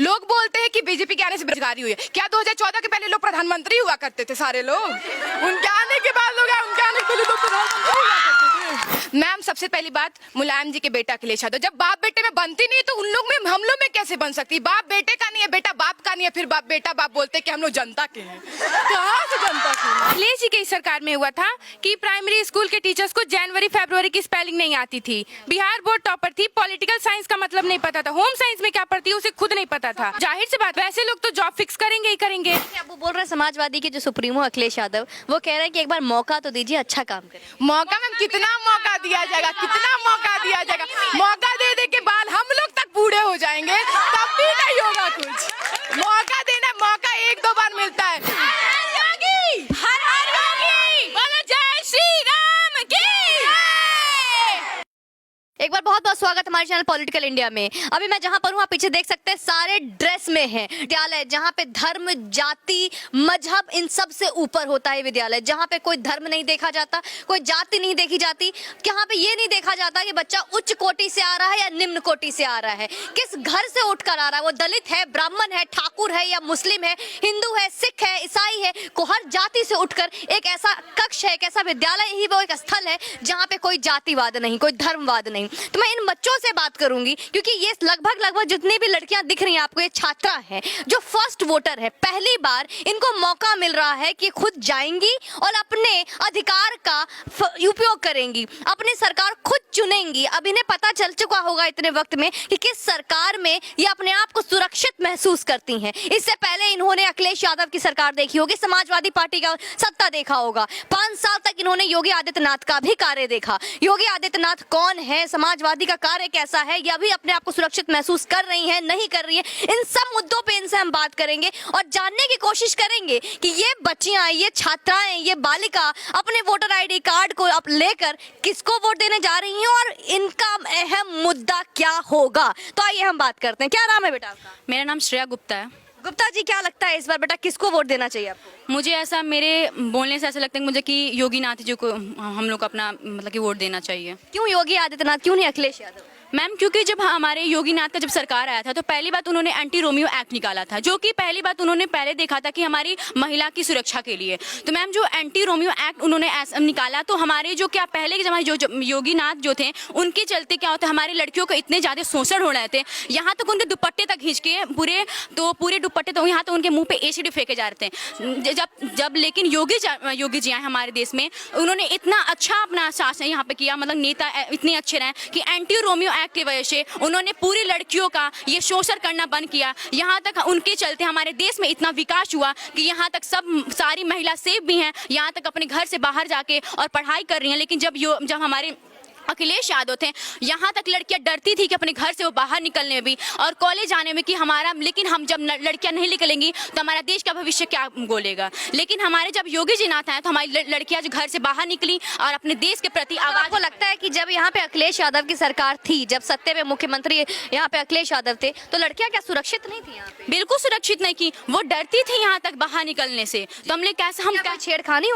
लोग बोलते हैं कि बीजेपी के आने से बेरोजगारी हुई है। क्या 2014 के पहले लोग प्रधानमंत्री हुआ करते थे सारे लोग? उनके आने के बाद लोग उनके आने के पहले लोग प्रधानमंत्री हुआ करते थे। मैम, सबसे पहली बात, मुलायम जी के बेटा अखिलेश यादव जब बाप बेटे में बनती नहीं तो उन लोग में हम लोग में कैसे बन सकती? बाप बेटे का नहीं है, बेटा बाप का नहीं है, फिर बाप बेटा बाप बोलते हैं कि हम लोग जनता के हैं। कहाँ से जनता के हैं? अखिलेश जी की सरकार में हुआ था कि प्राइमरी स्कूल के टीचर्स को जनवरी फरवरी की स्पेलिंग नहीं आती थी। बिहार बोर्ड टॉपर थी, पॉलिटिकल साइंस का मतलब नहीं पता था, होम साइंस में क्या पढ़ती है उसे खुद नहीं पता था। जाहिर सी बात, वैसे लोग तो जॉब फिक्स करेंगे ही करेंगे। अब वो बोल रहे हैं समाजवादी के जो सुप्रीमो अखिलेश यादव, वो कह रहे हैं कि एक बार मौका तो दीजिए, अच्छा काम करें। मौका मैम कितना मौका दिया जाएगा, कितना मौका दिया जाएगा? मौका दे दे के बाद हम लोग तक बूढ़े हो जाएंगे, तब भी नहीं होगा कुछ। मौका देना, मौका एक दो बार मिलता है। योगी, हर हर योगी, बोलो जय श्री राम की। एक बार बहुत बहुत स्वागत हमारे चैनल पॉलिटिकल इंडिया में। अभी मैं जहां पर हूं, आप पीछे देख सकते हैं, सारे ड्रेस में हैं। विद्यालय जहां पे धर्म, जाति, मजहब इन सब से ऊपर होता है विद्यालय, जहां पे कोई धर्म नहीं देखा जाता, कोई जाति नहीं देखी जाती, यहाँ पे ये नहीं देखा जाता कि बच्चा उच्च कोटि से आ रहा है या निम्न कोटि से आ रहा है, किस घर से उठकर आ रहा है, वो दलित है, ब्राह्मण है, ठाकुर है या मुस्लिम है, हिंदू है, सिख है, ईसाई है, को हर जाति से उठकर एक ऐसा कक्ष है, एक ऐसा विद्यालय ही वो एक स्थल है जहाँ पे कोई जातिवाद नहीं, कोई धर्मवाद नहीं। तो मैं इन बच्चों से बात करूंगी क्योंकि ये लगभग जितनी भी लड़कियां दिख रही हैं आपको, ये छात्रा हैं जो फर्स्ट वोटर है। पहली बार इनको मौका मिल रहा है कि खुद जाएंगी और अपने अधिकार का उपयोग करेंगी, अपनी सरकार खुद चुनेंगी। अब इन्हें पता चल चुका होगा इतने वक्त में कि किस सरकार में ये अपने आप को सुरक्षित महसूस करती हैं। इससे पहले इन्होंने अखिलेश यादव की सरकार देखी होगी, समाजवादी पार्टी का सत्ता देखा होगा, 5 साल तक इन्होंने योगी आदित्यनाथ का भी कार्य देखा। योगी आदित्यनाथ कौन है, समाजवादी का कार्य कैसा है, या भी अपने आप को सुरक्षित महसूस कर रही हैं, नहीं कर रही हैं, इन सब मुद्दों पे इनसे हम बात करेंगे और जानने की कोशिश करेंगे कि ये बच्चियां, ये छात्राएं, ये बालिका अपने वोटर आईडी कार्ड को अब लेकर किसको वोट देने जा रही हैं और इनका अहम मुद्दा क्या होगा। तो आइए हम बात करते हैं। क्या नाम है बेटा आपका? मेरा नाम श्रेया गुप्ता है। गुप्ता जी, क्या लगता है इस बार बेटा किसको वोट देना चाहिए आपको? मुझे ऐसा, मेरे बोलने से ऐसा लगता है मुझे कि योगी नाथ जी को हम लोग अपना मतलब कि वोट देना चाहिए। क्यों योगी आदित्यनाथ, क्यों नहीं अखिलेश यादव? मैम, क्योंकि जब हमारे योगी नाथ का जब सरकार आया था तो पहली बात उन्होंने एंटी रोमियो एक्ट निकाला था, जो कि पहली बात उन्होंने पहले देखा था कि हमारी महिला की सुरक्षा के लिए। तो मैम, जो एंटी रोमियो एक्ट उन्होंने निकाला तो हमारे जो क्या पहले के जमाने जो योगी नाथ जो थे उनके चलते क्या होता है, हमारी लड़कियों को इतने ज़्यादा शोषण हो रहे थे, यहाँ तक उनके दुपट्टे तक खींच के पूरे दुपट्टे तो यहाँ तक उनके मुँह पे एसिड फेंके जा रहे थे। जब लेकिन योगी जी आए हमारे देश में, उन्होंने इतना अच्छा अपना शासन यहाँ पे किया, मतलब नेता इतने अच्छे रहे कि एंटी रोमियो एक्ट की वजह से उन्होंने पूरी लड़कियों का ये शोषण करना बंद किया। यहाँ तक उनके चलते हमारे देश में इतना विकास हुआ कि यहाँ तक सारी महिला सेफ भी हैं, यहाँ तक अपने घर से बाहर जाके और पढ़ाई कर रही हैं। लेकिन जब हमारे अखिलेश यादव थे, यहाँ तक लड़कियां डरती थी कि अपने घर से वो बाहर निकलने में भी और कॉलेज जाने में कि हमारा, लेकिन हम जब लड़कियां नहीं निकलेंगी तो हमारा देश का भविष्य क्या बोलेगा। लेकिन हमारे जब योगी जी नाथ आए तो हमारी लड़कियां जो घर से बाहर निकली और अपने देश के प्रति आवाज। आपको लगता है कि जब यहाँ पे अखिलेश यादव की सरकार थी, जब सत्ते में मुख्यमंत्री यहाँ पे अखिलेश यादव थे, तो लड़कियां क्या सुरक्षित नहीं थी यहाँ पे? बिल्कुल सुरक्षित नहीं की, वो डरती थी यहाँ तक बाहर निकलने से। तो हमने कैसे, हम क्या छेड़खानी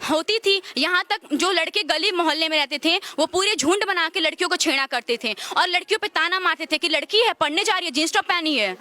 होती थी यहाँ तक जो लड़के गली मोहल्ले में रहते थे वो पूरे झुंड बना के लड़कियों को छेड़ा करते थे और लड़कियों पे ताना मारते थे कि लड़की है, पढ़ने जा रही है, जींस टॉप पहनी है।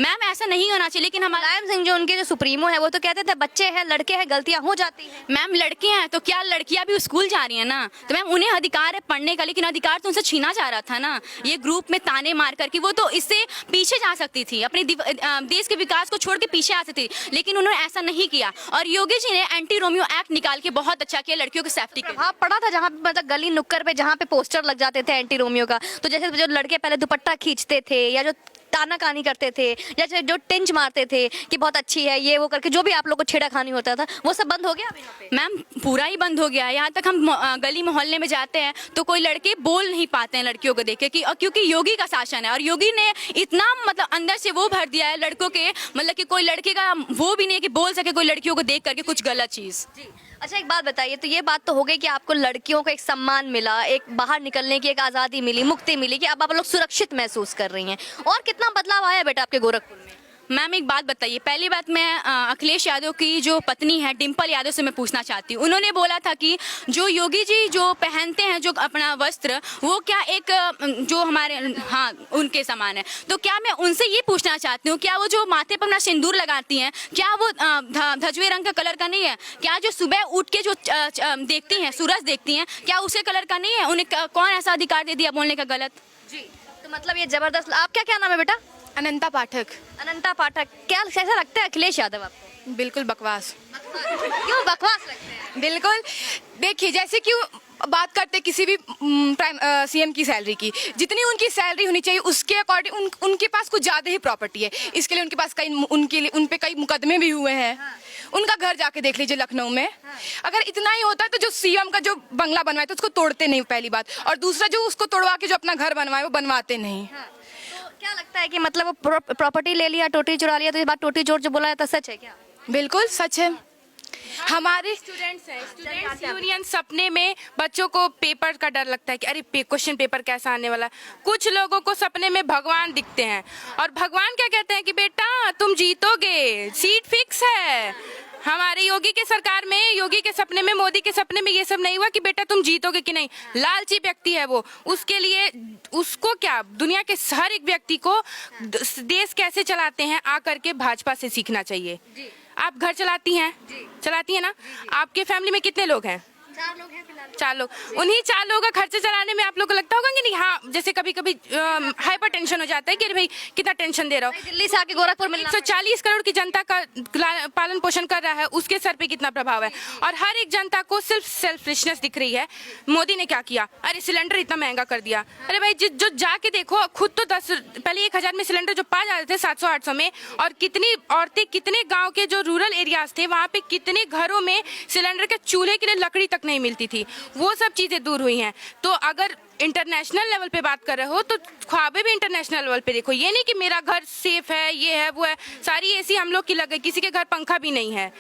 मैम, ऐसा नहीं होना चाहिए। लेकिन हमारा मुलायम सिंह जो उनके जो सुप्रीमो है, वो तो कहते थे बच्चे हैं, लड़के हैं, गलतियां हो जाती हैं। मैम, लड़के हैं तो क्या लड़कियां भी स्कूल जा रही है ना, तो मैम उन्हें अधिकार है पढ़ने का, लेकिन अधिकार तो उनसे छीना जा रहा था ना, ये ग्रुप में ताने मार करके। वो तो इससे पीछे जा सकती थी, अपने देश के विकास को छोड़ के पीछे आ सकती थी, लेकिन उन्होंने ऐसा नहीं किया। और योगी जी ने एंटी रोमियो एक्ट निकाल के बहुत अच्छा किया लड़कियों की सेफ्टी के। हाँ, पढ़ा था जहाँ पे मतलब गली नुक्कड़ पे जहाँ पे पोस्टर लग जाते थे एंटी रोमियो का, तो जैसे जो लड़के पहले दुपट्टा खींचते थे या जो ताना कहानी करते थे, जैसे जो टिंच मारते थे कि बहुत अच्छी है ये वो करके, जो भी आप लोग को छेड़ा खानी होता था, वो सब बंद हो गया अभी? मैम, पूरा ही बंद हो गया। यहाँ तक हम गली मोहल्ले में जाते हैं तो कोई लड़के बोल नहीं पाते हैं लड़कियों को देख के, क्योंकि योगी का शासन है और योगी ने इतना मतलब अंदर से वो भर दिया है लड़कों के, मतलब कि कोई लड़के का वो भी नहीं कि बोल सके कोई लड़कियों को देख करके कुछ गलत चीज। अच्छा, एक बात बताइए, तो ये बात तो हो गई कि आपको लड़कियों को एक सम्मान मिला, एक बाहर निकलने की एक आज़ादी मिली, मुक्ति मिली कि अब आप लोग सुरक्षित महसूस कर रही हैं, और कितना बदलाव आया बेटा आपके गोरखपुर में? मैम एक बात बताइए, पहली बात मैं अखिलेश यादव की जो पत्नी है डिम्पल यादव से मैं पूछना चाहती हूँ। उन्होंने बोला था कि जो योगी जी जो पहनते हैं जो अपना वस्त्र, वो क्या एक जो हमारे हाँ उनके समान है। तो क्या मैं उनसे ये पूछना चाहती हूँ, क्या वो जो माथे पर अपना सिंदूर लगाती हैं, क्या वो धजवे रंग का कलर का नहीं है? क्या जो सुबह उठ के जो देखती हैं, सूरज देखती हैं, क्या उसे कलर का नहीं है? उन्हें कौन ऐसा अधिकार दे दिया बोलने का गलत? जी, तो मतलब ये जबरदस्त। आपका क्या नाम है बेटा? अनंता पाठक। अनंता पाठक। क्या कैसा लगता है अखिलेश यादव आपको? बिल्कुल बकवास। क्यों बकवास लगते हैं? बिल्कुल, देखिए जैसे कि बात करते किसी भी सीएम की सैलरी की, जितनी उनकी सैलरी होनी चाहिए उसके अकॉर्डिंग उनके पास कुछ ज़्यादा ही प्रॉपर्टी है। इसके लिए उनके पास उन पे कई मुकदमे भी हुए हैं। उनका घर जाके देख लीजिए लखनऊ में। अगर इतना ही होता तो जो सीएम का जो बंगला बनवाए तो उसको तोड़ते नहीं, पहली बात। और दूसरा, जो उसको तोड़वा के जो अपना घर बनवाए वो बनवाते नहीं। क्या लगता है कि मतलब वो प्रॉपर्टी ले लिया, टोटी चुरा लिया, तो ये बात टोटी चोर जो बोला जाता सच है क्या? बिल्कुल सच है। हमारे स्टूडेंट्स यूनियन सपने में बच्चों को पेपर का डर लगता है कि अरे क्वेश्चन पेपर कैसा आने वाला है। कुछ लोगों को सपने में भगवान दिखते हैं और भगवान क्या कहते हैं कि बेटा तुम जीतोगे, सीट फिक्स है। हमारे योगी के सरकार में, योगी के सपने में, मोदी के सपने में ये सब नहीं हुआ कि बेटा तुम जीतोगे कि नहीं। लालची व्यक्ति है वो। उसके लिए उसको क्या, दुनिया के हर एक व्यक्ति को देश कैसे चलाते हैं आकर के भाजपा से सीखना चाहिए। आप घर चलाती हैं? चलाती है ना? आपके फैमिली में कितने लोग हैं? 4 लोग हैं फिलहाल। 4 लोग। उन्हीं 4 लोगों का खर्चा चलाने में आप लोग को लगता होगा कि नहीं? हाँ, जैसे कभी कभी हाइपर टेंशन हो जाता है कि अरे भाई कितना टेंशन दे रहा हो। दिल्ली से आके गोरखपुर मिलना 140 करोड़ की जनता का पालन पोषण कर रहा है, उसके सर पे कितना प्रभाव है। और हर एक जनता को सिर्फ सेल्फिशनेस दिख रही है। मोदी ने क्या किया? अरे सिलेंडर इतना महंगा कर दिया। अरे भाई जो जाके देखो खुद तो पहले 1000 में सिलेंडर जो पा जाते थे 700-800 में, और कितनी औरतें, कितने गाँव के जो रूरल एरियाज थे वहाँ पे कितने घरों में सिलेंडर के चूल्हे के लिए लकड़ी तक नहीं मिलती थी। वो सब चीजें दूर हुई हैं। तो अगर इंटरनेशनल लेवल पे बात कर रहे हो तो ख्वाबे भी इंटरनेशनल लेवल पे देखो। ये नहीं कि मेरा घर सेफ है, ये है वो है। सारी एसी हम लोग की लग गई, किसी के घर पंखा भी नहीं है।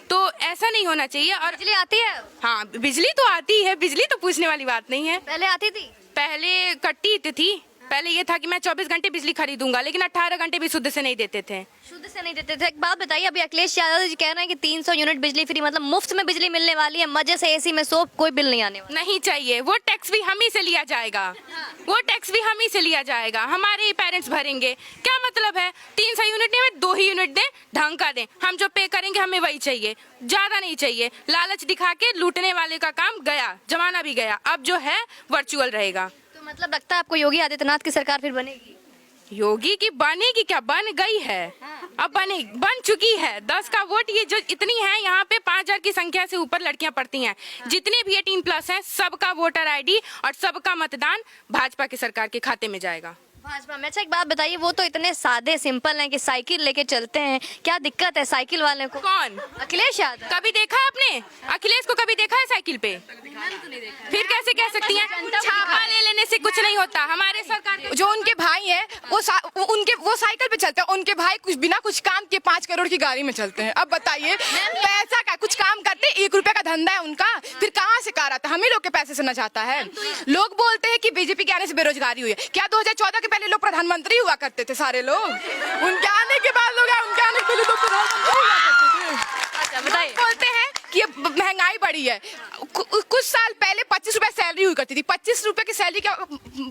तो ऐसा नहीं होना चाहिए। और बिजली आती है? हाँ, बिजली तो आती है, बिजली तो पूछने वाली बात नहीं है। पहले आती थी? पहले कट्टी थी। पहले ये था कि मैं 24 घंटे बिजली खरीदूंगा, लेकिन 18 घंटे भी शुद्ध से नहीं देते थे। शुद्ध से नहीं देते थे। एक बात बताइए, अभी अखिलेश यादव जी कह रहे हैं कि 300 यूनिट बिजली फ्री, मतलब मुफ्त में बिजली मिलने वाली है, मजे से एसी में सो, कोई बिल नहीं आने वाला। नहीं चाहिए, वो टैक्स भी हम ही से लिया जाएगा। वो टैक्स भी हम ही से लिया जाएगा, हमारे ही पेरेंट्स भरेंगे। क्या मतलब है? 300 यूनिट नहीं, 2 ही यूनिट दें, ढंग का दें। हम जो पे करेंगे हमें वही चाहिए, ज्यादा नहीं चाहिए। लालच दिखा के लूटने वाले का काम गया, जमाना भी गया। अब जो है वर्चुअल रहेगा। तो मतलब लगता है आपको योगी आदित्यनाथ की सरकार फिर बनेगी? योगी की बनेगी क्या? बन गई है। अब बन चुकी है। 10 का वोट, ये जो इतनी है यहाँ पे 5000 की संख्या से ऊपर लड़कियां पढ़ती हैं। जितने भी 18+ हैं सबका वोटर आईडी और सबका मतदान भाजपा की सरकार के खाते में जाएगा। भाजपा में। अच्छा एक बात बताइए, वो तो इतने सादे सिंपल हैं कि साइकिल लेके चलते हैं, क्या दिक्कत है साइकिल वाले को? कौन? अखिलेश यादव। कभी देखा है आपने अखिलेश को? कभी देखा है साइकिल पे? फिर कैसे कह सकती हैं? छापा ले लेने से कुछ नहीं होता। हमारे सरकार के जो उनके भाई हैं वो साइकिल पे चलते हैं। उनके भाई कुछ बिना कुछ काम के 5 करोड़ की गाड़ी में चलते हैं। अब बताइए पैसा का कुछ काम करते, 1 रुपए का धंधा है उनका, फिर कहाँ से कार आता? हम ही लोग के पैसे से न जाता है। लोग बोलते हैं कि बीजेपी के आने से बेरोजगारी हुई है। क्या 2014 के पहले लोग प्रधानमंत्री हुआ करते थे सारे लोग? उनके आने के बाद लोग उनके आने के पहले तो प्रधानमंत्री हुआ करते थे। बताइए। बोलते हैं कि महंगाई बढ़ी है। कुछ साल पहले 25 रुपए सैलरी हुई करती थी। 25 रुपए की सैलरी के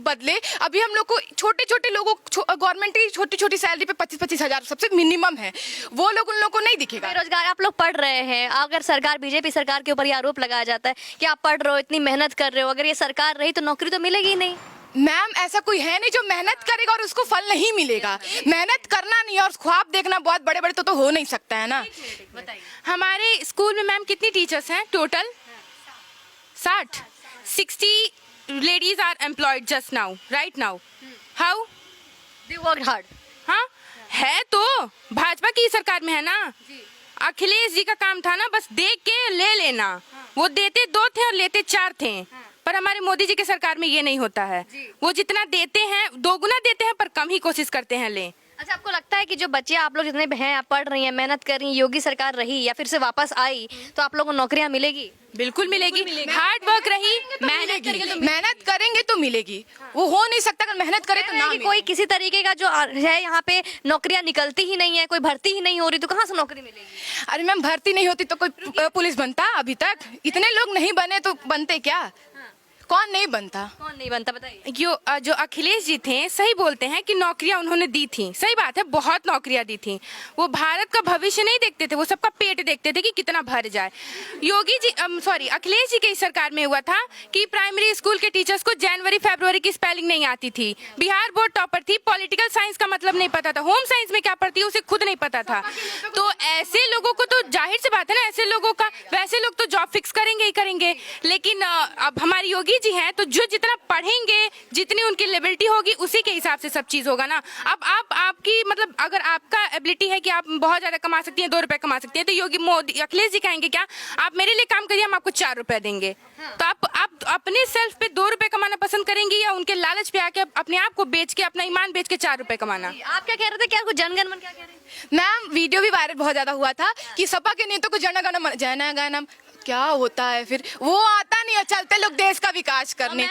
बदले अभी हम लोग को छोटे लोगों गवर्नमेंट की छोटी सैलरी पे 25-25 हजार सबसे मिनिमम है। वो लोग उन लोगों को नहीं दिखेगा। बेरोजगार आप लोग पढ़ रहे हैं, अगर सरकार बीजेपी सरकार के ऊपर ये आरोप लगाया जाता है कि आप पढ़ रहे हो, इतनी मेहनत कर रहे हो, अगर ये सरकार रही तो नौकरी तो मिलेगी ही नहीं। मैम ऐसा कोई है नहीं जो मेहनत करेगा और उसको फल नहीं मिलेगा। मेहनत करना नहीं और ख्वाब देखना बहुत बड़े बड़े तो हो नहीं सकता है ना। हमारे स्कूल में मैम कितनी टीचर्स हैं total? 60 ladies are employed just now, right now. How? They worked hard. हाँ, है तो भाजपा की सरकार में है ना। अखिलेश जी का काम था ना बस देख के ले लेना। वो देते 2 थे और लेते 4 थे। पर हमारे मोदी जी की सरकार में ये नहीं होता है। वो जितना देते हैं 2 गुना देते हैं, पर कम ही कोशिश करते हैं लें। अच्छा आपको लगता है कि जो बच्चे आप लोग जितने भी हैं, आप पढ़ रही हैं, मेहनत कर रही हैं, योगी सरकार रही या फिर से वापस आई तो आप लोगों को नौकरियां मिलेगी? बिल्कुल मिलेगी। हार्ड वर्क रही, मेहनत करेंगे मेहनत करेंगे तो मिलेगी। वो हो नहीं सकता अगर मेहनत करे तो ना कि मिले। कोई किसी तरीके का जो है यहाँ पे नौकरियां निकलती ही नहीं है, कोई भर्ती ही नहीं हो रही, तो कहाँ से नौकरी मिलेगी? अरे मैम भर्ती नहीं होती तो कोई पुलिस बनता अभी तक? इतने लोग नहीं बने तो बनते क्या? कौन नहीं बनता? कौन नहीं बनता बताइए। जो अखिलेश जी थे सही बोलते हैं कि नौकरियां उन्होंने दी थी, सही बात है, बहुत नौकरियां दी थी। वो भारत का भविष्य नहीं देखते थे, वो सबका पेट देखते थे कि कितना भर जाए। योगी जी सॉरी अखिलेश जी की सरकार में हुआ था कि प्राइमरी स्कूल के टीचर्स को जनवरी फरवरी की स्पेलिंग नहीं आती थी, बिहार बोर्ड टॉपर थी, पॉलिटिकल साइंस का मतलब नहीं पता था, होम साइंस में क्या पढ़ती है उसे खुद नहीं पता था। तो ऐसे लोगों को तो जाहिर सी बात है ना, ऐसे लोगों का वैसे लोग तो जॉब फिक्स करेंगे ही करेंगे। लेकिन अब हमारी योगी जी हैं तो जो जितना पढ़ेंगे, जितनी उनकी लेबिलिटी होगी उसी के हिसाब से सब चीज होगा ना। अब आपकी मतलब अगर आपका एबिलिटी है कि आप बहुत ज्यादा कमा सकती हैं, 2 रुपए कमा सकती हैं, तो योगी मोदी अखिलेश जी कहेंगे क्या आप मेरे लिए काम करिए, हम आपको 4 रुपए देंगे। तो आप अपने सेल्फ पे 2 रुपए कमाना पसंद करेंगी या उनके लालच पे आके अपने आप को बेच के, अपना ईमान बेच के 4 रुपए कमाना? आप क्या कह रहे थे? क्या कुछ जनगण मन क्या कह रहे हैं? मैम वीडियो भी वायरल बहुत ज्यादा हुआ था कि सपा के नेता को जनगणमन क्या होता है, फिर वो आता नहीं है, चलते लोग देश का विकास करने।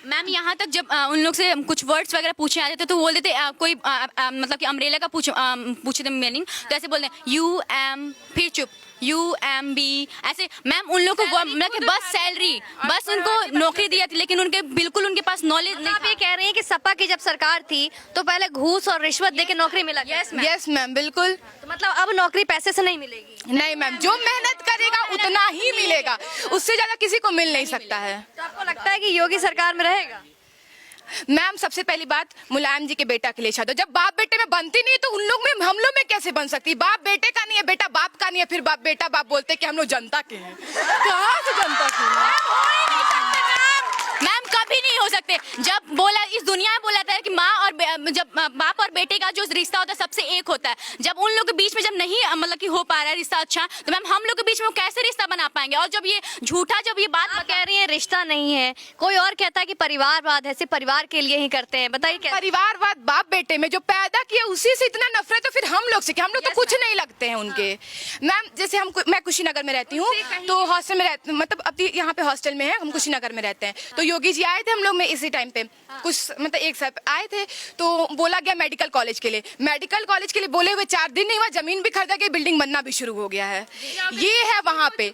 मैम यहाँ तक जब उन लोग से कुछ वर्ड्स वगैरह पूछे जाते थे तो बोलते थे कोई मतलब कि अम्ब्रेला का पूछे थे मीनिंग, तो ऐसे बोलते हैं यू एम फिर चुप UMB ऐसे। मैम उन लोग को मतलब कि बस सैलरी, बस उनको नौकरी दिया थी, लेकिन उनके बिल्कुल उनके पास नॉलेज नहीं। आप ये कह रहे हैं कि सपा की जब सरकार थी तो पहले घूस और रिश्वत देके नौकरी मिला? यस मैम बिल्कुल। तो मतलब अब नौकरी पैसे से नहीं मिलेगी? नहीं मैम, जो मेहनत करेगा उतना ही मिलेगा, उससे ज्यादा किसी को मिल नहीं सकता है। तो आपको लगता है कि योगी सरकार में रहेगा? मैम सबसे पहली बात, मुलायम जी के बेटा अखिलेश यादव जब बाप बेटे में बनती नहीं तो उन लोग में हम लोग में कैसे बन सकती? बाप बेटे का नहीं है, बेटा बाप का नहीं है, फिर बाप बेटा बाप बोलते कि हम लोग जनता के हैं। कहाँ से जनता के हैं? मैम कभी नहीं हो सकते। जब बोला इस दुनिया में बोला था कि माँ और जब बाप और बेटे का जो रिश्ता होता है सबसे एक होता है, जब उन लोग के बीच में जब नहीं मतलब कि हो पा रहा है रिश्ता अच्छा, तो मैम हम लोग के बीच में वो कैसे रिश्ता बना पाएंगे? और जब ये झूठा जब ये बात कह रही है रिश्ता नहीं है, कोई और कहता है कि परिवारवाद है, सिर्फ परिवार के लिए ही करते हैं, बताइए क्या? परिवारवाद बाप बेटे में जो पैदा किया उसी से इतना नफरत है, फिर हम लोग से कि हम लोग तो कुछ नहीं लगते हैं उनके। मैम जैसे मैं कुशीनगर में रहती हूँ, तो हॉस्टल में मतलब अभी यहाँ पे हॉस्टल में है, हम कुशीनगर में रहते हैं। तो योगी जी आए थे हम लोग में इसी टाइम पे, कुछ मतलब एक साथ आए थे, तो बोला गया मेडिकल कॉलेज के लिए। मेडिकल कॉलेज के लिए बोले हुए 4 दिन नहीं हुआ, जमीन भी खरीदा गई, बिल्डिंग बनना भी शुरू हो गया है। ये है वहाँ पे,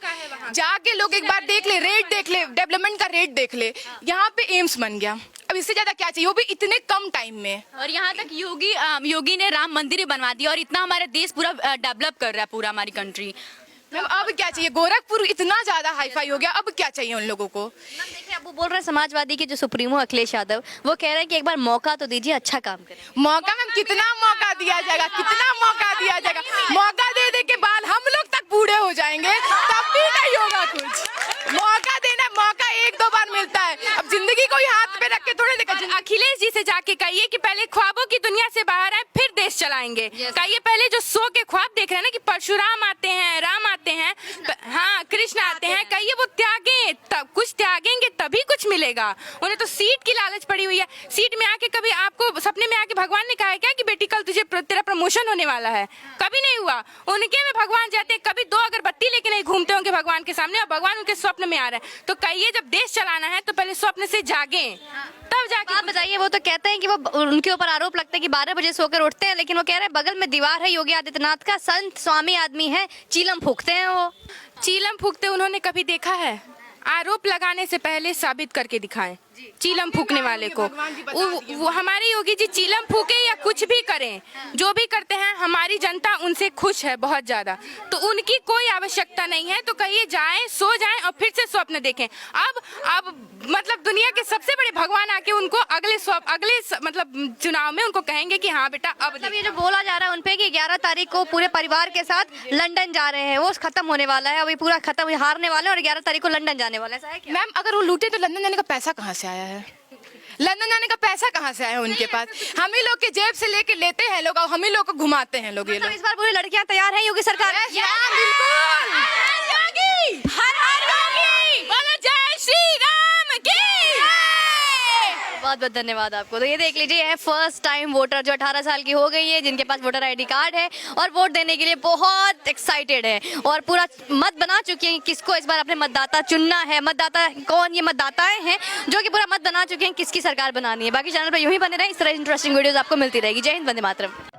जाके लोग एक बार देख ले, रेट देख ले, डेवलपमेंट का रेट देख ले। यहाँ पे एम्स बन गया, अब इससे ज्यादा क्या चाहिए, वो भी इतने कम टाइम में। और यहाँ तक योगी ने राम मंदिर भी बनवा दिया और इतना हमारा देश पूरा डेवलप कर रहा है, पूरा हमारी कंट्री। मैम अब क्या चाहिए? गोरखपुर इतना ज्यादा हाईफाई हो गया, अब क्या चाहिए उन लोगों को? मैम देखिए, अब वो बोल रहे हैं समाजवादी के जो सुप्रीमो अखिलेश यादव, वो कह रहे हैं कि एक बार मौका तो दीजिए, अच्छा काम करें। मौका मैम कितना मौका दिया जाएगा, कितना मौका दिया जाएगा? मौका दे दे के बाद हम लोग तक बूढ़े हो जाएंगे, तब भी नहीं होगा कुछ। मौका देना, मौका 1-2 बार मिलता है, अब जिंदगी को ही हाथ पे रख के थोड़े लेकर। अखिलेश जी से जाके कहिए कि पहले ख्वाबों की दुनिया से बाहर आए, फिर देश चलाएंगे। कहिए पहले जो सो के ख्वाब देख रहे हैं ना कि परशुराम आते हैं, राम आते हैं, हाँ कृष्ण आते हैं, कहिए वो त्यागें, तब कुछ त्यागेंगे तभी कुछ मिलेगा। उन्हें तो सीट की लालच पड़ी हुई है। सीट में आके कभी आपको सपने में आके भगवान ने कहा है क्या कि बेटी कल तुझे तेरा प्रमोशन होने वाला है? कभी नहीं हुआ। उनके में भगवान जाते, कभी 2 अगरबत्ती लेके नहीं घूमते होंगे भगवान के सामने, और भगवान उनके स्वप्न में आ रहा है। तो कहिए जब देश चलाना है तो पहले स्वप्न से जागें, तब जाके। आप बताइए, वो तो कहते हैं कि वो उनके ऊपर आरोप लगता है कि 12 बजे सोकर उठते हैं, लेकिन वो कह रहे हैं बगल में दीवार है योगी आदित्यनाथ का, संत स्वामी आदमी है, चीलम फूकते हैं। वो चीलम फूकते उन्होंने कभी देखा है? आरोप लगाने से पहले साबित करके दिखाएं चीलम फूकने वाले को। वो हमारे योगी जी चीलम फूके या कुछ भी करें, जो भी करते हैं हमारी जनता उनसे खुश है बहुत ज्यादा, तो उनकी कोई आवश्यकता नहीं है। तो कहिए जाएं, सो जाएं और फिर से स्वप्न देखें। अब मतलब दुनिया के सबसे बड़े भगवान आके उनको अगले मतलब चुनाव में उनको कहेंगे कि हाँ बेटा अब मतलब ये जो बोला जा रहा है उनपे कि 11 तारीख को पूरे परिवार के साथ लंदन जा रहे हैं, वो खत्म होने वाला है, अभी पूरा खत्म, हारने वाले हैं और 11 तारीख को लंदन जाने वाला है। मैम अगर वो लूटे तो लंदन जाने का पैसा कहाँ से आया है? लंदन जाने का पैसा कहाँ से आया है उनके पास? हम ही लोग के जेब से लेके लेते हैं लोग और हम ही लोग को घुमाते हैं लोग। ये लोग इस बार पूरी लड़कियां तैयार हैं योगी सरकार? बिल्कुल। हर हर योगी, बोलो जय श्री राम की। बहुत बहुत धन्यवाद आपको। तो ये देख लीजिए, ये फर्स्ट टाइम वोटर जो 18 साल की हो गई है, जिनके पास वोटर आईडी कार्ड है और वोट देने के लिए बहुत एक्साइटेड है और पूरा मत बना चुकी हैं कि किसको इस बार अपने मतदाता चुनना है। मतदाता कौन, ये मतदाताएं हैं जो कि पूरा मत बना चुके हैं किसकी सरकार बनानी है। बाकी चैनल पर यूं ही बने रहे, इस तरह इंटरेस्टिंग वीडियोस आपको मिलती रहेगी। जय हिंद, वंदे मातरम।